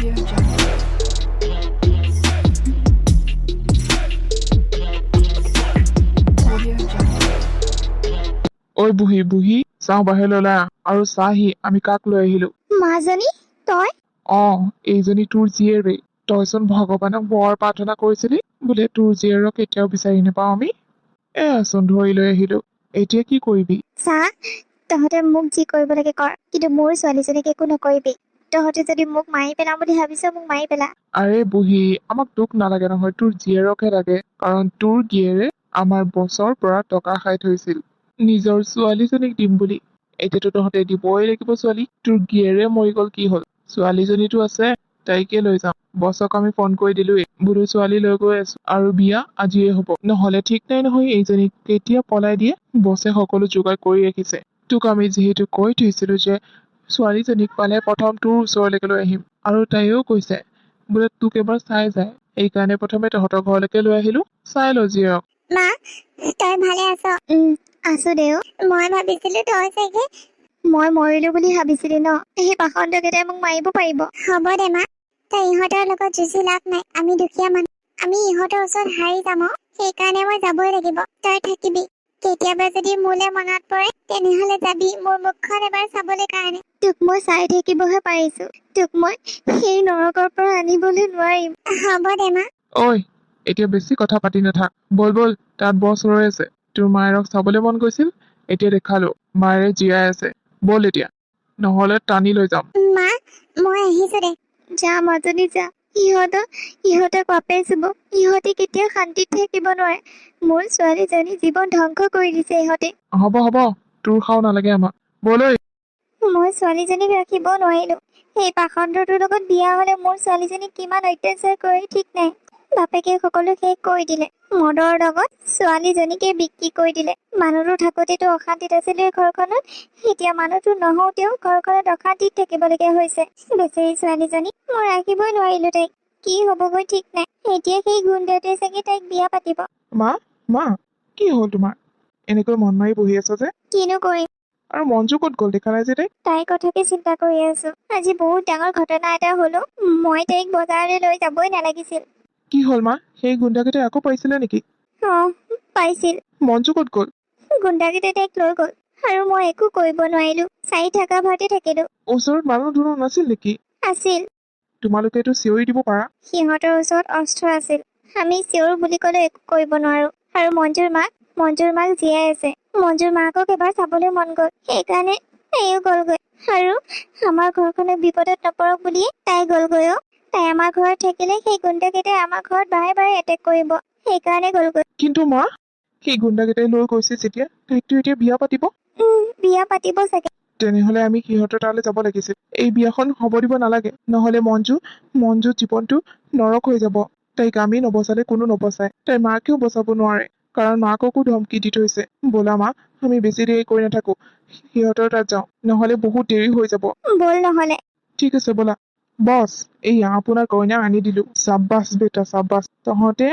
Audio Jungle. Audio Jungle. ঐ বুঢ়ী চাওঁ বাহিৰলৈ ওলাই আহ। আৰু চাহি আমি কাক লৈ আহিলো। মাজনী তই এইজনী তোৰ জীয়েৰে। তইচোন ভগৱানক বৰ প্ৰাৰ্থনা কৰিছিলি বোলে তোৰ জীয়েৰক কেতিয়াও বিচাৰি নাপাওঁ আমি। এয়াচোন ধৰি লৈ আহিলো। এতিয়া কি কৰিবি? চা তহঁতে মোক যি কৰিব লাগে কৰ, কিন্তু মোৰ ছোৱালীজনীক একো নকৰিবি। তহঁতে যদি মোক মাৰি পেলাম বুলি ভাবিছ মোক মাৰি পেলা। আৰে বুঢ়ী, আমাক তোক নালাগে নহয়, তোৰ জীয়েৰকহে লাগে। কাৰণ তোৰ জীয়েৰে আমাৰ বছৰ পৰা টকা খাই থৈছিল নিজৰ ছোৱালীজনীক দিম বুলি। এতিয়াতো তহঁতে দিবই লাগিব ছোৱালী। তোৰ গিয়েৰে মৰি গল, কি হল? ছোৱালীজনীতো আছে, তাইকে লৈ যাম। বছক আমি ফোন কৰি দিলোৱে বোলো ছোৱালী লৈ গৈ আছো আৰু বিয়া আজিয়ে হব। নহলে ঠিক নাই নহয় এইজনীক কেতিয়া পলাই দিয়ে। বছে সকলো যোগাৰ কৰি ৰাখিছে। তোক আমি যিহেতু কৈ থৈছিলো যে ছোৱালীজনীক পালে প্ৰথম তোৰ ওচৰলৈকে লৈ আহিম, আৰু তাইও কৈছে বোলে তোক এবাৰ চাই যায়। সেইকাৰণে প্ৰথমে তহঁতৰ ঘৰলৈকে লৈ আহিলো। চাই ল জীয়েৰক। মা তই ভালে আছ? আছো দেও। মই ভাবিছিলো তই চাগে মই মৰিলো বুলি ভাবিছিলি ন? সেই পাখণ্ডকেইটাই মোক মাৰিব পাৰিব। হ'ব দে মা, তই ইহঁতৰ লগত যুঁজি লাভ নাই। আমি দুখীয়া মানুহ, আমি ইহঁতৰ ওচৰত হাৰি যাম। সেইকাৰণে মই যাবই লাগিব। তই থাকিবি। কেতিয়াবা যদি মোলে মনত পৰে তেনেহলে যাবি মোৰ মুখখন এবাৰ চাবলৈ কাৰণে। তোক মই চাই থাকিবহে পাৰিছো, তোক মই সেই নৰকৰ পৰা আনিবলৈ নোৱাৰিম। হ'ব দে মা। ঐ এতিয়া বেছি কথা পাতি নাথাক। বল বল, তাত বছ ৰৈ আছে। তোৰ মায়েৰক চাবলৈ মন গৈছিল, এতিয়া দেখালো মায়েৰে জীয়াই আছে। বল এতিয়া, নহলে টানি লৈ যাম। মা মই আহিছো দে। যা মাজনী যা। ইহঁতক বাপে চুব। ইহঁতে কেতিয়াও শান্তিত থাকিব নোৱাৰে। মোৰ ছোৱালীজনী জীৱন ধ্বংস কৰি দিছে ইহঁতে। হ'ব তোৰ খাও নালাগে আমাক। বল ঐ। মই ছোৱালীজনীক ৰাখিব নোৱাৰিলো। সেই পাখণ্ডটোৰ লগত বিয়া হলে মোৰ ছোৱালীজনীক কিমান অত্যাচাৰ কৰি ঠিক নাই। বাপেকে সকলো শেষ কৰি দিলে। মদৰ লগত ছোৱালীজনীকে বিক্ৰী কৰি দিলে। মানুহটো থাকোতেতো অশান্তিত আছিলে ঘৰখনত, এতিয়া মানুহটো নহওঁতেও ঘৰখনত অশান্তিত থাকিবলগীয়া হৈছে। বেচেৰী ছোৱালীজনী মই ৰাখিবই নোৱাৰিলো তাইক। কি হবগৈ ঠিক নাই। এতিয়া সেই গুণ্ডাটোৱে চাগে তাইক বিয়া পাতিব। মা কি হল তোমাৰ? এনেকৈ মন মাৰি বহি আছ যে? কিনো কৰিম, আৰু মঞ্জু ক'ত গ'ল? দেখা নাই যে তাইক? তাইৰ কথাকে চিন্তা কৰি আছো। আজি বহুত ডাঙৰ ঘটনা এটা হলো। মই তাইক বজাৰলৈ লৈ যাবই নালাগিছিল। কি হল মা? সেই গুণ্ডাকেইটাই আকৌ পাৰিছিলে নেকি? পাইছিল। মঞ্জু ক'ত গ'ল? গুণ্ডাকেইটাই তাইক লৈ গ'ল আৰু মই একো কৰিব নোৱাৰিলো। চাই থকা ভাৰতে থাকিলো। ওচৰত মানুহ দুনুহ নাছিল নেকি? আছিল। তোমালোকেতো চিঞৰি দিব পাৰা। সিহঁতৰ ওচৰত অস্ত্ৰ আছিল। আমি চিঞৰো বুলি ক'লে একো কৰিব নোৱাৰো। আৰু মঞ্জুৰ মাক জীয়াই আছে। মঞ্জুৰ মাকক এবাৰ চাবলৈ মন গ'ল, সেইকাৰণে তাইও গ'লগৈ। আৰু আমাৰ ঘৰখনে বিপদত নপৰক বুলিয়ে তাই গ'লগৈ। তাই আমাৰ ঘৰত থাকিলে সেই গুণ্ডাকেইটাই আমাৰ ঘৰত বাৰে বাৰে এটেক কৰিব, সেইকাৰণে গ'লগৈ। কিন্তু মা, সেই গুণ্ডাকেইটাই লৈ গৈছে যেতিয়া তাইকতো এতিয়া বিয়া পাতিব। বিয়া পাতিব চাগে। তেনেহলে আমি সিহঁতৰ তালৈ যাব লাগিছিল। এই বিয়াখন হব দিব নালাগে, নহলে মঞ্জুৰ জীৱনটো নৰক হৈ যাব। তাইক আমি নবচালে কোনো নবচায়। তাইৰ মাকেও বচাব নোৱাৰে, কাৰণ মাককো ধমকি দি থৈছে। ব'লা মা, আমি বেছি দেৰি কৰি নাথাকো, সিহঁতৰ তাত যাওঁ, নহলে বহুত দেৰি হৈ যাব। বল নহলে। ঠিক আছে ব'লা। বছ, এইয়া আপোনাৰ কইনা আনি দিলো। চাব্বাছ বেটা চাব্বাছ। তহঁতে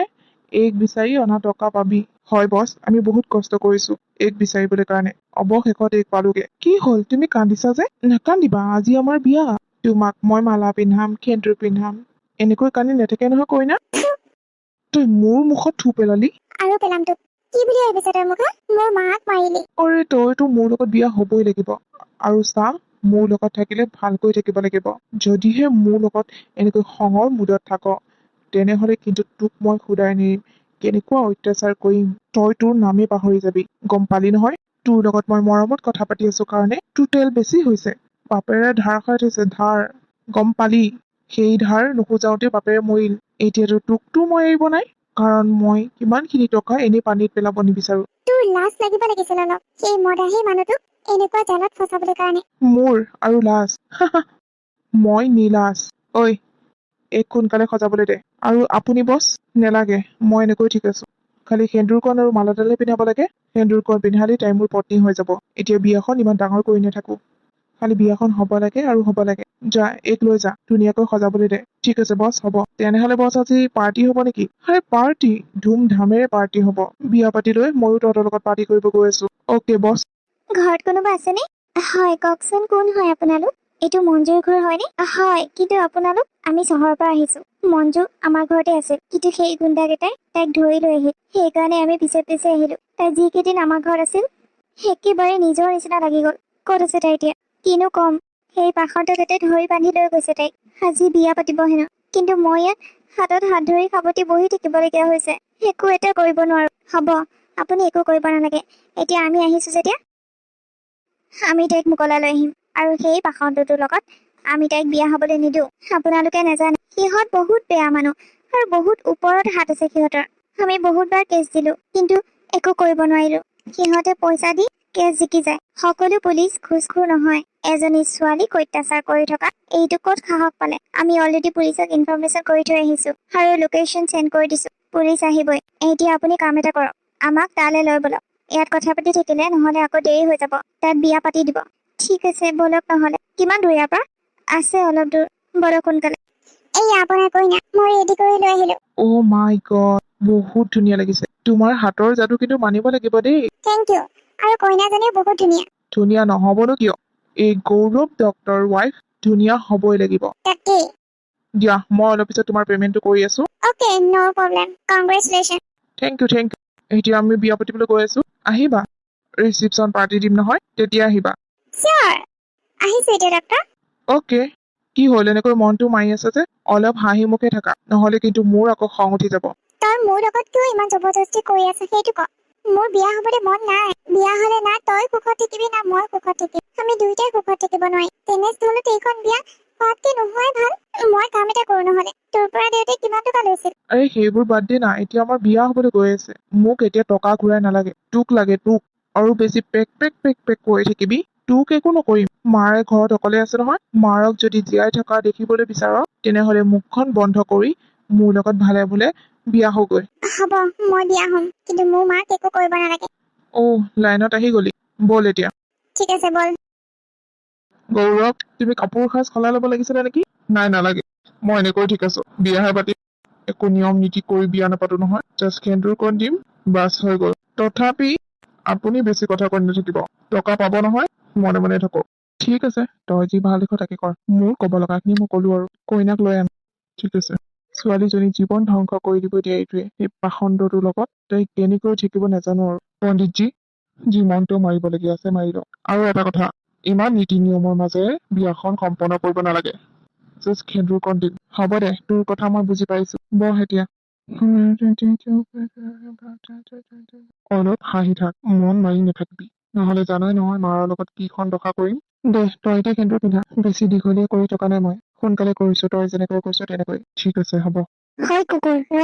এইক বিচাৰি অনা টকা পাবি। হয় বছ, আমি বহুত কষ্ট কৰিছো এইক বিচাৰিবলৈ কাৰণে। অৱশেষত এইক পালোগে। কি হল, তুমি কান্দিছা যে? নাকান্দিবা, আজি আমাৰ বিয়া। তোমাক মই মালা পিন্ধাম, সেন্দুৰ পিন্ধাম। এনেকৈ কান্দি নেথাকে নহয় কইনা। তই মোৰ মুখত থু পেলালি? আৰু পেলাম তোক। কি বুলি ভাবিছ তই মোক? মোৰ মাক মাৰিলি। অৰে তইতো মোৰ লগত বিয়া হবই লাগিব। আৰু চা, মোৰ লগত থাকিলে ভালকৈ থাকিব লাগিব। যদিহে মোৰ লগত এনেকৈ খঙৰ মুদত থাক, তেনেহলে কিন্তু তোক মই শুধাই নিম। কেনেকুৱা অত্যাচাৰ কৰিম তই তোৰ নামেই পাহৰি যাবি। গম পালি নহয়? তোৰ লগত মই মৰমত কথা পাতি আছো কাৰণে তোৰ তেল বেছি হৈছে। বাপেৰে ধাৰ খাই থৈছে, ধাৰ। গম পালি? সেই ধাৰ নুখুজাওতে বাপেৰে মৰিল। এতিয়াতো তোকতো মই এৰিব নাই, কাৰণ মই কিমানখিনি টকা এনেই পানীত পেলাব নিবিচাৰো। তোৰ লাজ লাগিব লাগিছিল অলপ, সেই মদাহী মানুহটোক এনেকুৱা জালত ফচাবলৈ কাৰণে। মোৰ আৰু লাজ? মই নিলাজ। ঐ, এইক সোনকালে সজাবলৈ দে। আৰু আপুনি বছ? নেলাগে, মই এনেকৈ ঠিক আছো। খালি সেন্দুৰকণ আৰু মালাডালে পিন্ধাব লাগে। সেন্দুৰকণ পিন্ধালি তাই মোৰ পত্নী হৈ যাব। এতিয়া বিয়াখন ইমান ডাঙৰ কৰি নাথাকো, খালি বিয়াখন হ'ব লাগে আৰু হ'ব লাগে। যা, এইক লৈ যা, ধুনীয়াকৈ সজাবলৈ দে। ঠিক আছে বছ, হ'ব। তেনেহলে বছ আজি পাৰ্টি হ'ব নেকি? আৰে পাৰ্টি, ধুম ধামেৰে পাৰ্টি হ'ব। বিয়া পাতি লৈ ময়ো তহঁতৰ লগত পাৰ্টি কৰিব গৈ আছো। অকে বছ। ঘৰত কোনোবা আছেনে? হয় কওকচোন, কোন হয় আপোনালোক? এইটো মঞ্জুৰ ঘৰ হয়নে? হয়, কিন্তু আপোনালোক? আমি চহৰৰ পৰা আহিছো। মঞ্জু আমাৰ ঘৰতে আছিল, কিন্তু সেই গুণ্ডাকেইটাই তাইক ধৰি লৈ আহিল। সেইকাৰণে আমি পিছে পিছে আহিলো। তাই যিকেইদিন আমাৰ ঘৰত আছিল একেবাৰে নিজৰ নিচিনা লাগি গ'ল। ক'ত আছে তাই এতিয়া? কিনো কম, সেই পাষণ্ডকেইটাই ধৰি বান্ধি লৈ গৈছে তাইক। আজি বিয়া পাতিব হেনো, কিন্তু মই ইয়াত হাতত হাত ধৰি সাৱটি বহি থাকিবলগীয়া হৈছে। একো এটা কৰিব নোৱাৰো। হ'ব, আপুনি একো কৰিব নালাগে। এতিয়া আমি আহিছো যেতিয়া আমি তাইক মোকলাই লৈ আহিম, আৰু সেই পাষণ্ডটোৰ লগত আমি তাইক বিয়া হবলৈ নিদিওঁ। আপোনালোকে নাজানে সিহঁত বহুত বেয়া মানুহ, আৰু বহুত ওপৰত হাত আছে সিহঁতৰ। আমি বহুতবাৰ কেছ দিলো, কিন্তু একো কৰিব নোৱাৰিলো। সিহঁতে পইচা দি কেছ জিকি যায়। সকলো পুলিচ ঘুষখোৰ নহয়। এজনী ছোৱালীক অত্যাচাৰ কৰি থকা এইটো ক'ত সাহস পালে? আমি অলৰেডি পুলিচক ইনফৰমেশ্যন কৰি থৈ আহিছো, আৰু লোকেশ্যন চেণ্ড কৰি দিছো। পুলিচ আহিবই। এতিয়া আপুনি কাম এটা কৰক, আমাক তালৈ লৈ বলক। ইয়াত কথা পাতি থাকিলে নহলে আকৌ দেৰি হৈ যাব। তাত বিয়া পাতি দিব। ঠিক আছে, বলক নহলে। কিমান দূৰ ইয়াৰ পৰা? আছে অলপ দূৰ, বলক সোনকালে। এই আপোনাৰ কইনা, মই ৰেডি কৰি লৈ আহিলো। অ' মাই গড, বহুত ধুনীয়া লাগিছে। তোমাৰ হাতৰ যাদু কিন্তু মানিব লাগিব দেই। Thank you. আৰু কইনাজনীও বহুত ধুনীয়া। ধুনীয়া নহবনো কিয়? এই গৌৰৱ ডক্টৰ ৱাইফ ধুনীয়া হবই লাগিব। তাকেই। দিয়া, মই অলপ পিছত তোমাৰ পেমেণ্টটো কৰি আছো। Okay, no problem. Congratulation. Thank you, thank you. এতিয়া আমি বিয়া পাতিবলৈ গৈ আছো। আহিবা, ৰিচিপশ্যন পাৰ্টি দিম নহয়, তেতিয়া আহিবা। চিয়ৰ। আহিছো এতিয়া ডক্টৰ। অ'কে। কি হ'ল এনেকৈ মনটো মাৰি আছে যে? অলপ হাঁহি মুখে থাকা, নহলে কিন্তু মোৰ আকৌ খং উঠি যাব। তই মোৰ লগত কিয় ইমান জবৰদস্তি কৰি আছ সেইটো ক। মোৰ বিয়া হবলৈ মন নাই। বিয়া হলে না তই সুখত থাকিবি না মই সুখত থাকিম। আমি দুইটাই সুখত থাকিব নোৱাৰিম। তেনেস্থলত এইখন বিয়া হোৱাতকে নোহোৱাই ভাল। মই কাম এটা কৰো নহলে। তোৰ পৰা দেউতাই কিমান টকা লৈছিল? আৰে সেইবোৰ বাদ দে না, এতিয়া আমাৰ বিয়া হবলৈ গৈ আছে। মোক এতিয়া টকা ঘূৰাই নালাগে, তোক লাগে তোক। আৰু বেছি পেক পেক পেক পেক কৰি থাকিবি, তোক একো নকৰিম। মাৰে ঘৰত অকলে আছে নহয়। মাৰক যদি জীয়াই থকা দেখিবলৈ বিচাৰ, তেনেহলে মুখখন বন্ধ কৰি মোৰ লগত ভালে বোলে বিয়া হগৈ। হ'ব, মই বিয়া হ'ম, কিন্তু মোৰ মাক একো কৰিব নালাগে। অ' লাইনত আহি গলি, বল এতিয়া। ঠিক আছে, বল। গৌৰৱ, তুমি কাপোৰ সাজ সলাই ল'ব লাগিছিলে নেকি? নাই, নালাগে। মই এনেকৈ ঠিক আছো। বিয়াহে পাতিম। একো নিয়ম নীতি কৰি বিয়া নাপাতো নহয়। জাষ্ট সেন্দুৰ কণ দিম, বাছ হৈ গ'ল। তথাপি আপুনি বেছি কথা কৈ নাথাকিব। টকা পাব নহয়, মনে মনে থাকক। ঠিক আছে, তই যি ভাল দেখো তাকে কৰ। মোৰ ক'ব লগাখিনি মই ক'লো আৰু। কইনাক লৈ আন। ঠিক আছে। ছোৱালীজনী জীৱন ধ্বংস কৰি দিব দিয়া এইটোৱে। সেই পাষণ্ডটোৰ লগত তাই কেনেকৈ থাকিব নাজানো আৰু। পণ্ডিতজী, যি মনটো মাৰিবলগীয়া আছে মাৰি লওক। আৰু এটা কথা, ইমান নীতি নিয়মৰ মাজেৰে বিয়াখন সম্পন্ন কৰিব নালাগে। জাষ্ট সেন্দুৰ কণ দিম। হ'ব দে, তোৰ কথা মই বুজি পাইছো। বহ এতিয়া। অলপ হাঁহি থাক, মন মাৰি নাথাকিবি। নহলে জানই নহয় মাৰৰ লগত কিখন দশা কৰিম। দে, তই এতিয়া সেন্দুৰ পিন্ধা। বেছি দীঘলীয়া কৰি থকা নাই মই। সোনকালে কৰিছো, তই যেনেকৈ কৈছ তেনেকৈ। ঠিক আছে, হ'ব। হয় কুকুৰ, ৰ।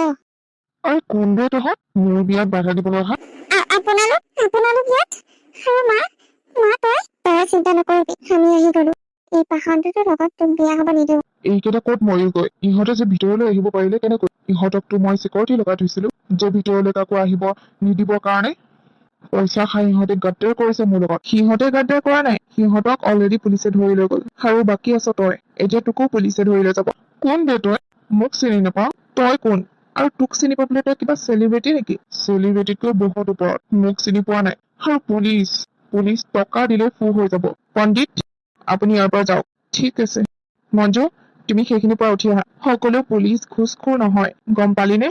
আৰু কোন বে তহঁত? মোৰ বিয়াত বাধা দিবলৈ অহা? আপোনালোক ইয়াত? আৰু মা তই চিন্তা নকৰিবি, আমি আহি গলো। এই পাষণ্ডটোৰ লগত তোক বিয়া হব নিদিওঁ। এইকেইটা ক'ত মৰিলগৈ? ইহঁতে যে ভিতৰলৈ আহিব পাৰিলে কেনেকৈ? ইহঁতকতো মই চিকিউৰিটি লগাই থৈছিলো, যে ভিতৰলৈ কাকো আহিব নিদিবৰ কাৰণে। পইচা খাই সিহঁতে গাদ্দাৰ কৰিছে মোৰ লগত। সিহঁতে গাদ্দাৰ কৰা নাই, সিহঁতক অলৰেডি পুলিচে ধৰি লৈ গ'ল। আৰু বাকী আছ তই। এতিয়া তোকো পুলিচে ধৰি লৈ যাব। কোন বে তই? মোক চিনি নাপাও? তই কোন? আৰু তোক চিনি পাবলৈ তই কিবা চেলিব্ৰিটি নেকি? চেলিব্ৰিটিতকৈ বহুত ওপৰত। মোক চিনি পোৱা নাই। আৰু পুলিচ টকা দিলে ফু হৈ যাব। পণ্ডিত, আপুনি ইয়াৰ পৰা যাওক। ঠিক আছে। মঞ্জু, তুমি সেইখিনিৰ পৰা উঠি আহা। সকলো পুলিচ ঘুষখোৰ নহয়, গম পালিনে?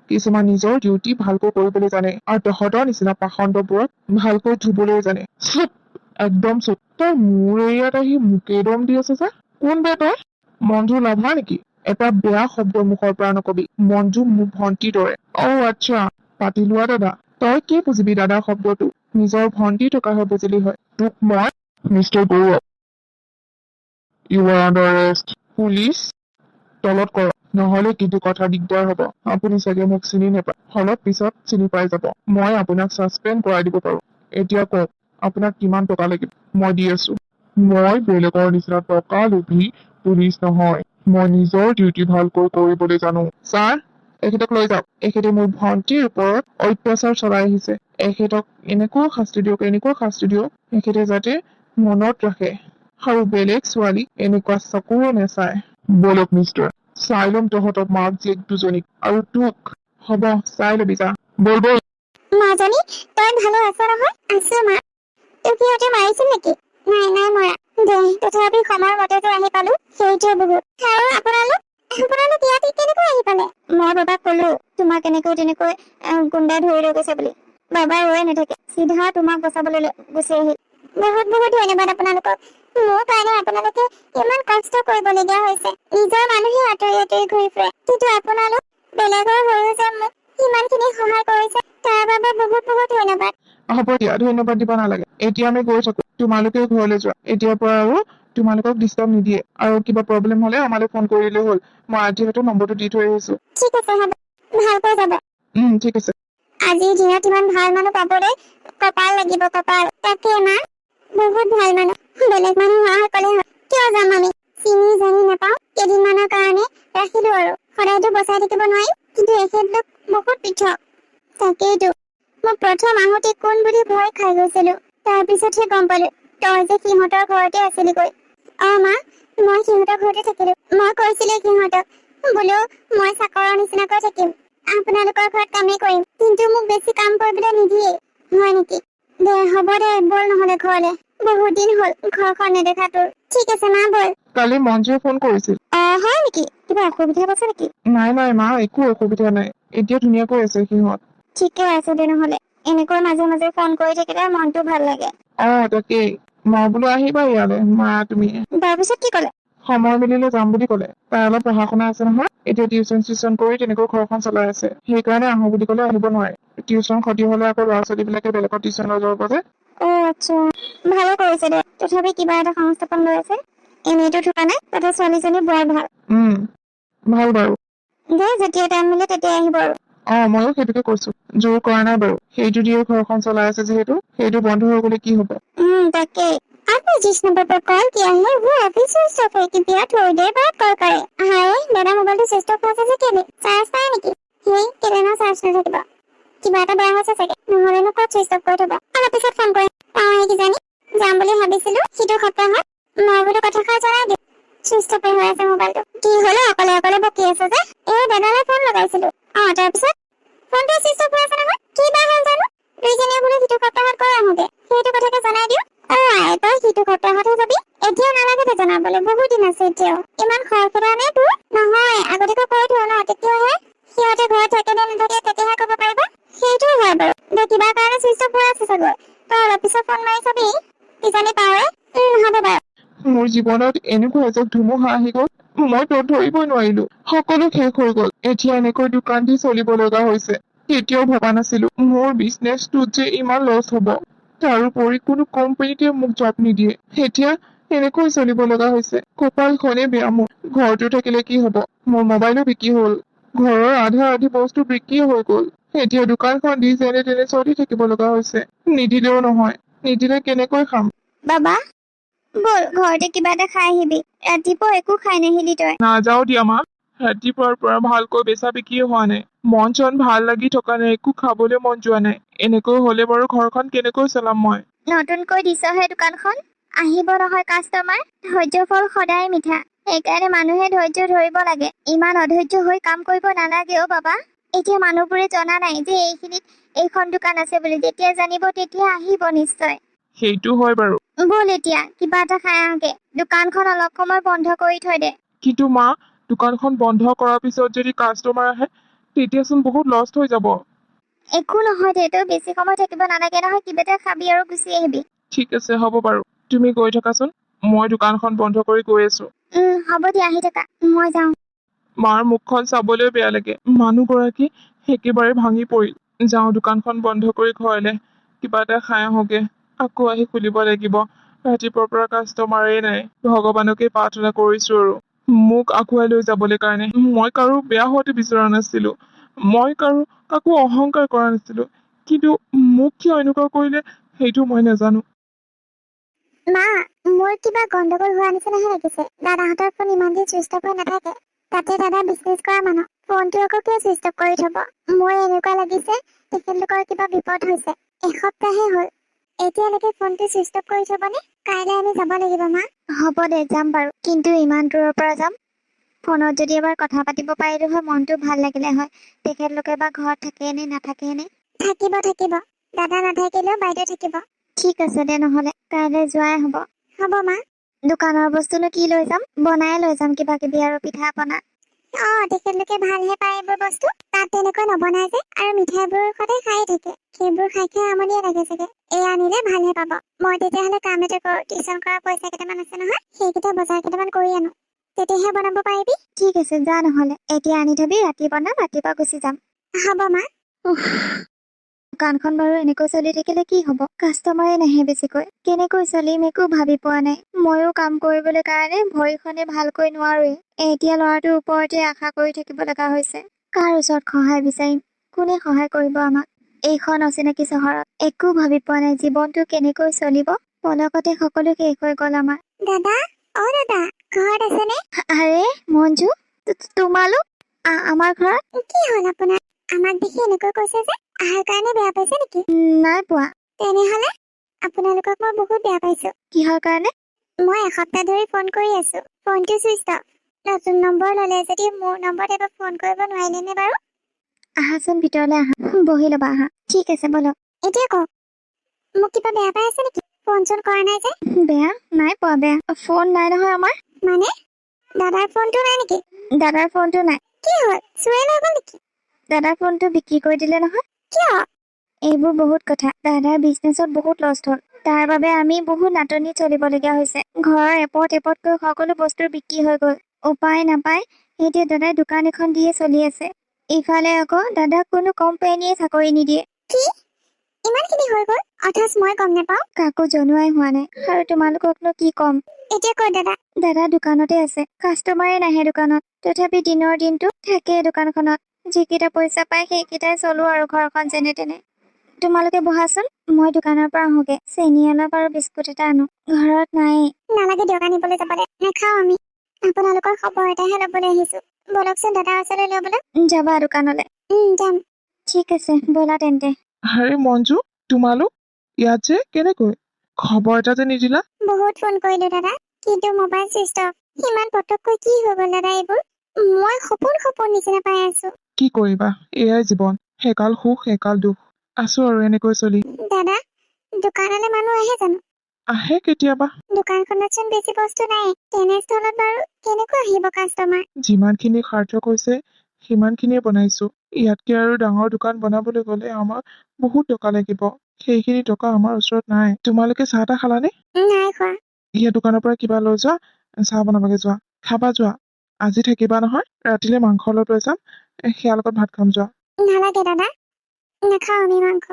কিছুমান নিজৰ ডিউটি ভালকৈ কৰিবলৈ জানে, আৰু তহঁতৰ নিচিনা পাষণ্ডবোৰক ভালকৈ ধুবলৈও জানে। চুপ, একদম চুপ। তই মোৰ এৰিয়াত আহি মোকে দম দি আছ যে? কোন বে তই? মঞ্জু লাভা নেকি? এটা বেয়া শব্দ মুখৰ পৰা নকবি। মঞ্জু মোৰ ভণ্টিৰ দৰে। অ' আচ্ছা, পাতি লোৱা দাদা। তই কি বুজিবি দাদাৰ শব্দটো? নিজৰ ভণ্টি থকাহে বুজিলি হয়। তোক মই mister Gaurav, you are under arrest. Police তলত কৰ, নহলে কিন্তু কথা দিগদাৰ হ'ব। আপুনি চাগে মোক চিনি নাপায়, অলপ পিছত চিনি পাই যাব। মই আপোনাক ছাছপেণ্ড কৰাই দিব পাৰো। এতিয়া কওক, আপোনাক কিমান টকা লাগিব? মই দি আছো। মই বেলেগৰ নিচিনা টকা লোভী পুলিচ নহয়। মই নিজৰ ডিউটি ভালকৈ কৰিবলৈ জানো। ছাৰ, এখেতক লৈ যাওক। এখেতে মোৰ ভণ্টিৰ ওপৰত অত্যাচাৰ চলাই আহিছে। এখেতক এনেকুৱা শাস্তি দিয়ক, এখেতে যাতে মনত ৰাখে, আৰু বেলেগ ছোৱালী এনেকুৱা চকুৰে নেচায়। বলক মিষ্টাৰ, চাই ল'ম তহঁতৰ মাক জীয়েক দুজনীক, আৰু তোক। হ'ব, চাই ল'বি যা। বল। মাজনী, তই ভালে আছ নহয়? আছো মা। তোক সিহঁতে মাৰিছিল নেকি? নাই মৰা। দে তথাপি সময়মতেতো আহি পালো সেইটোৱে বহুত আৰু আপোনালোক ইয়াত কেনেকৈ আহি পালে মই বাবাক কলো তোমাক এনেকৈ তেনেকৈ গুণ্ডাই ধৰি লৈ গৈছে বুলি বাবাই ৰৈ নাথাকে চিধা তোমাক বচাবলৈ গুচি আহিল বহুত বহুত ধন্যবাদ আপোনালোকক মোৰ কাৰণে আপোনালোকে ইমান কষ্ট কৰিবলগীয়া হৈছে নিজৰ মানুহে আঁতৰি আঁতৰি ঘূৰি ফুৰে কিন্তু আপোনালোক বেলেগৰ হৈও যে মোক ইমানখিনি সহায় কৰিছে তাৰ বাবে বহুত বহুত ধন্যবাদ হ'ব দিয়া ধন্যবাদ দিব নালাগে এতিয়া আমি গৈ থাকো তোমালোকে ঘৰলৈ যোৱা এতিয়াৰ পৰা আৰু তোমালোকক ডিষ্টাৰ্ব নিদিয়ে আৰু কিবা প্ৰব্লেম হলে আমালৈ ফোন কৰিলে হ'ল মই যিহেতু নম্বৰটো দি থৈ আহিছো ঠিক আছে হ'ব ভালকৈ যাব ঠিক আছে আজিৰ দিনত ইমান ভাল মানুহ পাবলৈ কপাল লাগিব কপাল তাকে মা বহুত ভাল মানুহ বেলেগ মানুহ হোৱা সকলে কিয় যাম আমি চিনি জানি নাপাওঁ কেইদিনমানৰ কাৰণে ৰাখিলো আৰু সদায়তো বচাই থাকিব নোৱাৰিম কিন্তু এখেতলোক বহুত পৃথক তাকেইতো মই প্ৰথম আহোঁতে কোন বুলি ভয় খাই গৈছিলো তাৰপিছতহে গম পালো তই যে সিহঁতৰ ঘৰতে আছিলিগৈ মা মই সিহঁতৰ ঘৰতে থাকিলো মই কৈছিলো সিহঁতক বোলো মই চাকৰৰ নিচিনাকৈ থাকিম আপোনালোকৰ ঘৰত কামেই কৰিম কিন্তু মোক বেছি কাম কৰিবলৈ নিদিয়ে হয় নেকি দে হ'ব দে বল নহলে ঘৰলে বহুত দিন হ'ল ঘৰখন নেদেখা তোৰ ঠিক আছে মা বল কালি মঞ্জুৱে ফোন কৰিছিল হয় নেকি কিবা অসুবিধা আছে নেকি নাই মা একো অসুবিধা নাই এতিয়া ধুনীয়াকৈ আছে সিহঁত ঠিকে আছে দে নহলে এনেকৈ মাজে মাজে ফোন কৰি থাকিলে মনটো ভাল লাগে তাকেই মই বোলো আহিবা ইয়ালৈ মা তুমি তাৰপিছত কি ক'লে সময় মিলিলে যাম বুলি ক'লে তাই অলপ পঢ়া শুনা আছে নহয় এতিয়া টিউচন কৰি তেনেকৈ ঘৰখন চলাই আছে সেইকাৰণে আহো বুলি ক'লে আহিব নোৱাৰে টিউচন ক্ষতি হলে আকৌ ল'ৰা ছোৱালী বিলাকে বেলেগত টিউচন লৈ যাব পাৰে আচ্ছা ভালে কৰিছে দে তথাপি কিবা এটা সংস্থাপন লৈ আছে এনেইতো থকা নাই তাতে ছোৱালীজনী বৰ ভাল ভাল বাৰু দে যেতিয়া টাইম মিলে তেতিয়া আহিব আৰু ময়ো সেইটোকে কৈছো জোৰ কৰা নাই বাৰু সেইটো দিয়ে ঘৰখন চলাই আছে যিহেতু সেইটো বন্ধ হৈ গলে কি হব তাকে आपने जिस नंबर पर कॉल किया है वो अभी स्विच ऑफ है कृपया थोड़ी देर बाद कॉल करें हाय मेरा मोबाइल तो स्विच ऑफ আছে কেলে চাৰ্জ নাই নেকি হেই কেলে না চাৰ্জ নাথাকিব কিবা এটা বেয়া হৈছে চাগে নহলেনো ক'ত চুইচ অফ কৰি থবা অলপ পিছত ফোন কৰিম তাই কিজানি যাম বুলি ভাবিছিলো সিটো সপ্তাহত মই বোলো কথাষাৰ জনাই দিওঁ চুইচ অফ হৈ আছে মোবাইলটো কি হলো অকলে বকি আছে যে দাদালৈ ফোন লগাইছিলো তাৰপিছত ফোনটো চুইচ অফ হৈ আছে নহয় কি বা হ'ল জানো দুইজনীয়ে বোলো সিটো সপ্তাহত গৈ আহোগে সেইটো কথাকে জনাই দিওঁ তই সিটো সপ্তাহতহে যাবি এতিয়া নালাগে দে জনাবলৈ বহুত দিন আছে এতিয়াও ইমান খৰখেদা নে তোৰ নহয় আগতীয়াকৈ কৈ থওঁ ন তেতিয়াহে সিহঁতে ঘৰত থাকে নে নাথাকে তেতিয়াহে ক'ব পাৰিবা সেইটোৱে হয় বাৰু দে কিবা কাৰণে চুইচ অফ হৈ আছে চাগৈ তই অলপ পিছত ফোন মাৰি চাবি কিজানি পাৱে হ'ব বাৰু মোৰ জীৱনত এনেকুৱা এজাক ধুমুহা আহি গল মই তোৰ ধৰিবই নোৱাৰিলো সকলো শেষ হৈ গল এতিয়া এনেকৈ দোকান দি চলিব লগা হৈছে কেতিয়াও ভবা নাছিলো মোৰ বিজনেছটোত যে ইমান লছ হব তাৰোপৰি কোনো কোম্পানীতে মোক জব নিদিয়ে এতিয়া এনেকৈ চলিব লগা হৈছে কপালখনে বেয়া মোৰ ঘৰটো থাকিলে কি হব মোৰ মোবাইলো বিক্ৰী হল ঘৰৰ আধা বস্তু বিক্ৰী হৈ গল এতিয়া দোকানখন দি যেনে তেনে চলি থাকিব লগা হৈছে নিদিলেও নহয় নিদিলে কেনেকৈ খাম বাবা বল ঘৰতে কিবা এটা খাই আহিবি ৰাতিপুৱা একো খাই নাহিলি তই নাযাও দিয়া মা ৰাতিপুৱাৰ পৰা ভালকৈ বেচা বিক্ৰী হোৱা নাই মন চন ভাল লাগি থকা নাই একো খাবলৈ মন যোৱা নাই এনেকৈ হলে বাৰু ঘৰখন কেনেকৈ চলাম মই নতুনকৈ দিছহে দোকানখন আহিব নহয় কাষ্টমাৰ ধৈৰ্য ফল সদায় মিঠা সেইকাৰণে মানুহে ধৈৰ্য ধৰিব লাগে ইমান অধৈৰ্য হৈ কাম কৰিব নালাগে বাবা এতিয়া মানুহবোৰে জনা নাই যে এইখিনিত এইখন দোকান আছে বুলি যেতিয়া জানিব তেতিয়া আহিব নিশ্চয় সেইটো হয় বাৰু বল এতিয়া কিবা এটা খাই আহগে দোকানখন অলপ সময় বন্ধ কৰি থৈ দে কিন্তু মা দোকানখন বন্ধ কৰাৰ পিছত যদি কাষ্টমাৰ আহে তেতিয়াচোন বহুত লষ্ট হৈ যাব একো নহয় দে তই বেছি সময় থাকিব নালাগে নহয় কিবা এটা খাবি আৰু গুচি আহিবি ঠিক আছে হ'ব বাৰু তুমি গৈ থাকাচোন মই দোকানখন বন্ধ কৰি গৈ আছো হ'ব দিয়া আহি থাকা মই যাওঁ মাৰ মুখখন চাবলৈ বেয়া লাগে মানুহগৰাকী একেবাৰে ভাঙি পৰিল যাওঁ দোকানখন বন্ধ কৰি ঘৰলে কিবা এটা খাই আহোগে আকৌ আহি খুলিব লাগিব ৰাতিপুৱাৰ পৰা কাষ্টমাৰেই নাই ভগৱানকে প্ৰাৰ্থনা কৰিছো আৰু মোক আগুৱাই লৈ যাবলৈ কাৰণে মই কাৰো বেয়া হোৱাটো বিচৰা নাছিলো মই কাকো অহংকাৰ কৰা নাছিলো কিন্তু মোক কিয় এনেকুৱা কৰিলে সেইটো মই নাজানো মা মোৰ কিবা গণ্ডগোল হোৱা নিচিনাহে লাগিছে দাদাহঁতৰ ফোন ইমান দিন চুইচ অফ হৈ নাথাকে তাতে দাদা বিজনেছ কৰা মানুহ ফোনটো আকৌ কিয় চুইচ অফ কৰি থব মোৰ এনেকুৱা লাগিছে তেখেতলোকৰ কিবা বিপদ হৈছে এসপ্তাহে হ'ল এতিয়ালৈকে ফোনটো চুইচ অফ কৰি থবনে কাইলৈ আমি যাব লাগিব মা হ'ব দে যাম বাৰু কিন্তু ইমান দূৰৰ পৰা যাম ফোনত যদি এবাৰ কথা পাতিব পাৰিলো হয় মনটো ভাল লাগিলে হয় তেখেতলোকে বা ঘৰত থাকে নে নাথাকে নে থাকিব দাদা নাথাকিলেও বাইদেউ থাকিব ঠিক আছে দে নহলে কাইলৈ যোৱাই হ'ব মা দোকানৰ বস্তুনো কি লৈ যাম, বনাই লৈ যাম কিবা কিবি আৰু পিঠা পনা। তেখেতলোকে ভালহে পায় এইবোৰ বস্তু, তাত তেনেকৈ নবনাই যে, আৰু মিঠাইবোৰ সদায় খাই থাকে, সেইবোৰ খাই খাই আমনিয়ে লাগে চাগে। এই আনিলে ভালহে পাব। মই তেতিয়াহ'লে কাম এটা কৰো, টিউচন কৰা পইচা কেইটামান আছে নহয়, সেইকেইটা বজাৰ কেইটামান কৰি আনো, তেতিয়াহে বনাব পাৰিবি। ঠিক আছে, যা নহ'লে এতিয়া আনি থবি, ৰাতি বনাম, ৰাতিপুৱা গুচি যাম। হ'ব মা। দোকানখন বাৰু এনেকৈ চলি থাকিলে কি হ'ব, কাষ্টমাৰে নাহে বেছিকৈ, কেনেকৈ চলিম একো ভাবি পোৱা নাই। ময়ো কাম কৰিবলৈ কাৰণে ভৰিখনে ভালকৈ নোৱাৰোৱেই। এতিয়া ল'ৰাটোৰ ওপৰতে আশা কৰি থাকিব লগা হৈছে। কাৰ ওচৰত সহায় বিচাৰিম, কোনে সহায় কৰিব আমাক এইখন অচিনাকি চহৰত? একো ভাবি পোৱা নাই, জীৱনটো কেনেকৈ চলিব। পলকতে সকলো শেষ হৈ গ'ল আমাৰ। দাদা, দাদা, ঘৰত আছেনে? আৰে মঞ্জু, তোমালোক আমাৰ ঘৰত? কি হ'ল আপোনাৰ? আমাক দেখি এনেকৈ কৈছে যে, আহাৰ কাৰণে বেয়া পাইছে নেকি? নাই পোৱা। তেনেহলে আপোনালোকক মই বহুত বেয়া পাইছো। কিহৰ কাৰণে? মই এসপ্তাহ ধৰি ফোন কৰি আছো, ফোনটো চুইচ অফ। নতুন নম্বৰ ললে যদি মোৰ নম্বৰত এবাৰ ফোন কৰিব নোৱাৰিলেনে বাৰু? আহাচোন ভিতৰলৈ আহা, বহি ল'বা আহা। ঠিক আছে বলক। এতিয়া কওক, মোক কিবা বেয়া পাই আছে নেকি? ফোন চোন কৰা নাই যে? বেয়া নাই পোৱা, বেয়া ফোন নাই নহয় আমাৰ। মানে দাদাৰ ফোনটো নাই নেকি? দাদাৰ ফোনটো নাই। কি হ'ল, চুৰে লৈ গ'ল নেকি? দাদাৰ ফোনটো বিক্ৰী কৰি দিলে নহয়। কিয়? এইবোৰ বহুত কথা, দাদাৰ বিজনেছত বহুত লষ্ট হ'ল, তাৰ বাবে আমি বহুত নাটনি চলিবলগীয়া হৈছে। ঘৰৰ এপত এপতকৈ সকলো বস্তুৰ বিক্ৰী হৈ গ'ল, উপায় নাপায় এতিয়া দাদাই দোকান এখন দিয়ে চলি আছে। ইফালে আকৌ দাদাক কোনো কোম্পানীয়ে চাকৰি নিদিয়ে। কি ইমানখিনি হৈ গ'ল, অথচ মই গম নাপাওঁ? কাকো জনোৱাই হোৱা নাই, আৰু তোমালোককনো কি ক'ম। এতিয়া ক'ত দাদা? দাদা দোকানতে আছে, কাষ্টমাৰে নাহে দোকানত, তথাপি দিনৰ দিনটো থাকে দোকানখনত। যিকেইটা পইচা পায় সেইকেইটাই চলো আৰু ঘৰখন যেনে তেনে। তোমালোকে বহাচোন, মই দোকানৰ পৰা আহোগে, চেনি অলপ আৰু বিস্কুট এটা আনো, ঘৰত নাই। নালাগে দিয়ক আনিবলৈ যাবলৈ, নাখাওঁ আমি। আপোনালোকৰ খবৰ এটাহে ল'বলৈ আহিছো, বলকচোন দাদাৰ ওচৰলৈ ল'বলৈ। যাবা দোকানলৈ? যাম। ঠিক আছে ব'লা তেন্তে। আৰে মঞ্জু, তোমালোক ইয়াত যে কেনেকৈ? খবৰ এটা যে নিদিলা? বহুত ফোন কৰিলো দাদা, কিন্তু মোবাইল চুইচ অফ। ইমান পটককৈ কি হৈ গ'ল দাদা এইবোৰ? মই সপোন নিচিনা পাই আছো। কি কৰিবা, এয়াই জীৱন, সেকাল সুখ সেকাল দুখ, আছো আৰু এনেকৈ চলি। দাদা, দোকানলৈ মানুহ আহে জানো? আহে কেতিয়াবা। দোকানখনত চোন বেছি বস্তু নাই, তেনেস্থলত বাৰু কেনেকৈ আহিব কাষ্টমাৰ? যিমানখিনি সাৰ্থক হৈছে সিমানখিনিয়ে বনাইছো। ইয়াতকে আৰু ডাঙৰ দোকান বনাবলৈ গ'লে আমাৰ বহুত টকা লাগিব, সেইখিনি টকা আমাৰ ওচৰত নাই। তোমালোকে চাহ তাহ খালানে? নাই খোৱা। ইয়াৰ দোকানৰ পৰা কিবা লৈ যোৱা, চাহ বনাবগে যোৱা, খাবা যোৱা। আজি থাকিবা নহয়, ৰাতিলে মাংস অলপ লৈ যাম, সেয়া লগত ভাত খাম যোৱা। নালাগে দাদা, নাখাওঁ আমি মাংস।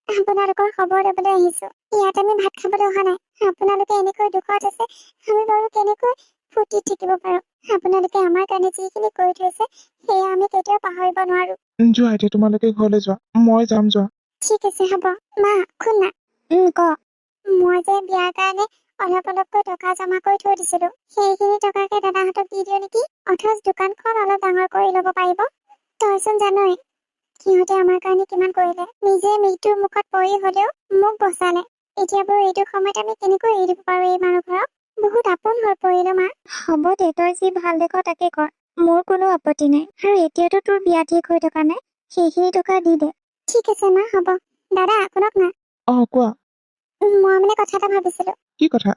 আপোনালোকৰ খবৰ ল'বলৈ আহিছো, ইয়াত আমি ভাত খাবলৈ অহা নাই। আপোনালোকে এনেকৈ দুখত আছে, আমি বাৰু কেনেকৈ ফূৰ্তিত থাকিব পাৰো? আপোনালোকে আমাৰ কাৰণে যিখিনি কৰি থৈছে সেয়া আমি কেতিয়াও পাহৰিব নোৱাৰো। যোৱা এতিয়া তোমালোকে ঘৰলৈ যোৱা, মই যাম যোৱা। ঠিক আছে হ'ব। মা শুন না। ক। মই যে বিয়াৰ কাৰণে অলপকৈ টকা জমা কৰি থৈ দিছিলো, সেইখিনি টকাকে দাদাহঁতক দি দিও নেকি? অথচ দোকানখন অলপ ডাঙৰ কৰি ল'ব পাৰিব। তইচোন জানই সিহঁতে আমাৰ কাৰণে কিমান কৰিলে, নিজে মৃত্যুৰ মুখত পৰি হলেও মোক বচালে। এতিয়া বাৰু এইটো সময়ত আমি কেনেকৈ এৰি দিব পাৰো এই মানুহ ঘৰক? বহুত আপোন হৈ পৰিলো মা। হ'ব দে, তই যি ভাল দেখ তাকে কৰ, মোৰ কোনো আপত্তি নাই। আৰু এতিয়াতো তোৰ বিয়া ঠিক হৈ থকা নাই, সেইখিনি টকা দি দে। ঠিক আছে মা, হ'ব। দাদা শুনক না। কোৱা। মই মানে কথা এটা ভাবিছিলো। কি কথা?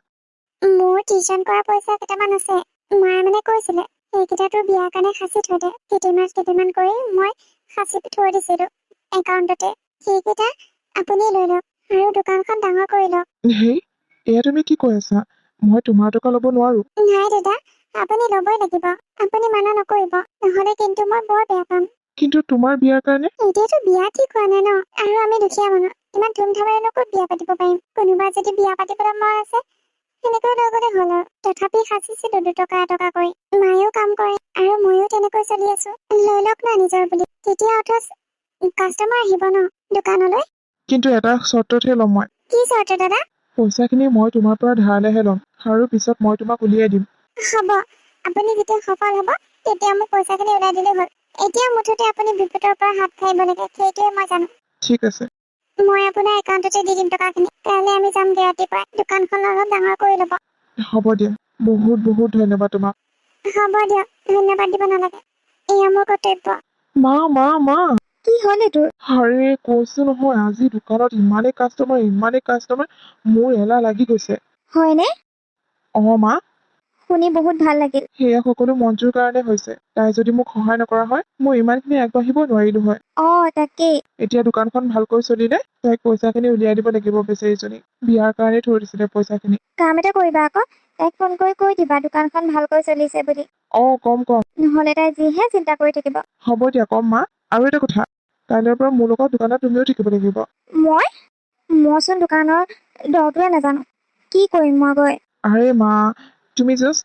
মোৰ টিউচন কৰা পইচা কেইটামান আছে, মায়ে মানে কৈছিলে সেইকেইটা তোৰ বিয়াৰ কাৰণে সাঁচি থৈ দে। কেইটামান কৰি মই সাঁচি থৈ দিছিলো একাউণ্টতে, সেইকেইটা আপুনি লৈ লওক আৰু দোকানখন ডাঙৰ কৰি লওক। হেই, এয়া তুমি কি কৈ আছা? মই তোমাৰ টকা ল'ব নোৱাৰো। নাই দাদা, আপুনি ল'বই লাগিব। আপুনি মানা নকৰিব, নহলে কিন্তু মই বৰ বেয়া পাম। কিন্তু তোমাৰ বিয়াৰ কাৰণে? এতিয়াতো বিয়া ঠিক হোৱা নাই ন, আৰু আমি দুখীয়া মানুহ, ইমান ধুমধামেৰে ক'ত বিয়া পাতিব পাৰিম? কোনোবা যদি বিয়া পাতিবলৈ মন আছে সেনেকৈ লৈ গ'লে হ'ল আৰু। তথাপি সাঁচিছিলো দুটকা এটকা কৰি। মায়েও কাম কৰে আৰু ময়ো তেনেকৈ চলি আছো। লৈ লওক না নিজৰ বুলি, তেতিয়া অথচ কাষ্টমাৰ আহিব ন দোকানলৈ। কিন্তু এটা চৰ্ততহে ল'ম মই। কি চৰ্ত দাদা? পইচাখিনি মই তোমাৰ পৰা ধাৰলৈহে ল'ম, আৰু পিছত মই তোমাক উলিয়াই দিম। হ'ব, আপুনি যেতিয়া সফল হ'ব তেতিয়া মোক পইচাখিনি উলিয়াই দিলেই হ'ল। এতিয়া মুঠতে আপুনি বিপদৰ পৰা হাত সাৰিব লাগে, সেইটোৱে মই জানো। ঠিক আছে, মই আপোনাৰ একাউণ্টতে দি দিম টকাখিনি। কাইলৈ আমি যামগে ৰাতিপুৱা, দোকানখন অলপ ডাঙৰ কৰি ল'ব। হ'ব দিয়া, বহুত বহুত ধন্যবাদ তোমাক। হ'ব দিয়ক, ধন্যবাদ দিব নালাগে, এয়া মোৰ কৰ্তব্য। মা মা মা, কি হ'ল এইটোৰ? আৰে কৈছো নহয়, আজি দোকানত ইমানেই কাষ্টমাৰ, মোৰ এলাহ লাগি গৈছে। হয়নে? মা, শুনি বহুত ভাল লাগিল। সেয়া সকলো মঞ্জুৰ কাৰণে হৈছে। তাই যদি মোক সহায় নকৰা হয় মই ইমানখিনি আগবাঢ়িব নোৱাৰিলো হয়। তাকেই। এতিয়া দোকানখন ভালকৈ চলিলে তাইক পইচাখিনি উলিয়াই দিব লাগিব। বেচেৰীজনীক বিয়াৰ কাৰণে থৈ দিছিলে পইচাখিনি। কাম এটা কৰিবা আকৌ, তাইক ফোন কৰি কৈ দিবা দোকানখন ভালকৈ চলিছে বুলি। কম নহ'লে তাই যিহে চিন্তা কৰি থাকিব। হ'ব দিয়া কম মা। আৰু এটা কথা, কাইলৈৰ পৰা মোৰ লগত দোকানত তুমিও থাকিব লাগিব। মইচোন দোকানৰ দৰটোৱে নাজানো, কি কৰিম মই গৈ? আৰে মা, তুমি জাষ্ট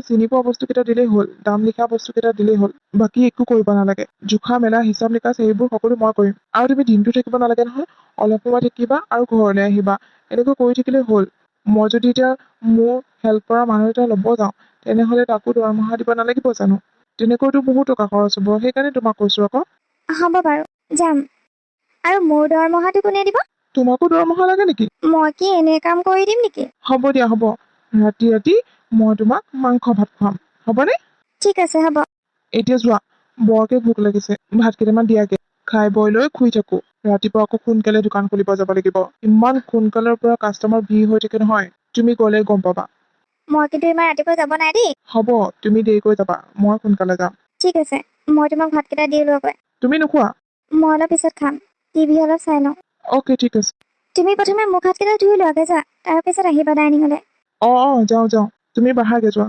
চিনি পোৱা বস্তুকেইটা দিলেই হ'ল, দাম লিখা বস্তুকেইটা দিলেই হ'ল। বাকী একো কৰিব নালাগে। জোখা মেলা হিচাপ নিকাচ এইবোৰ সকলো মই কৰিম। আৰু তুমি দিনটো থাকিব নালাগে নহয়, অলপ সময় থাকিবা আৰু ঘৰলৈ আহিবা। এনেকৈ কৰি থাকিলেই হ'ল। মই যদি এতিয়া মোৰ হেল্প কৰা মানুহ এটা ল'ব যাওঁ তেনেহ'লে তাকো দৰমহা দিব নালাগিব জানো? তেনেকৈতো বহুত টকা খৰচ হ'ব। সেইকাৰণে তোমাক কৈছো আকৌ। হ'ব বাৰু, যাম। আৰু মোৰ দৰমহাটো কোনে দিব? তোমাকো দৰমহা লাগে নেকি? মই কি এনে কাম কৰি দিম নেকি? হ'ব দিয়া হ'ব। ৰাতি মই তোমাক মাংস ভাত খুৱাম। হ'বনে? ঠিক আছে, হ'ব। এতিয়া যোৱা, বৰকে ভোক লাগিছে। ভাত কেইটামান দিয়াগে। খাই বৈ লৈ শুই থাকো। ৰাতিপুৱা আকৌ সোনকালে দোকান খুলিব যাব লাগিব। ইমান সোনকালৰ পৰা কাষ্টমাৰ ভিৰ হৈ থাকে নহয়, তুমি গ'লে গম পাবা। মই কিন্তু ইমান ৰাতিপুৱা যাব নাই দেই। হ'ব, তুমি দেৰিকৈ যাবা, মই সোনকালে যাম। ঠিক আছে, মই তোমাক ভাতকেইটা দি লোৱাগৈ। তুমি নোখোৱা? মই অলপ পিছত খাম। টিভি অলপ চাই লওঁ। অ'কে, ঠিক আছে। তুমি প্ৰথমে মুখ হাতকেইটা ধুই লোৱাগে, যোৱা। তাৰপিছত আহিবা ডাইনিঙলৈ। যাওঁ। তুমি বাহাৰকে যোৱা।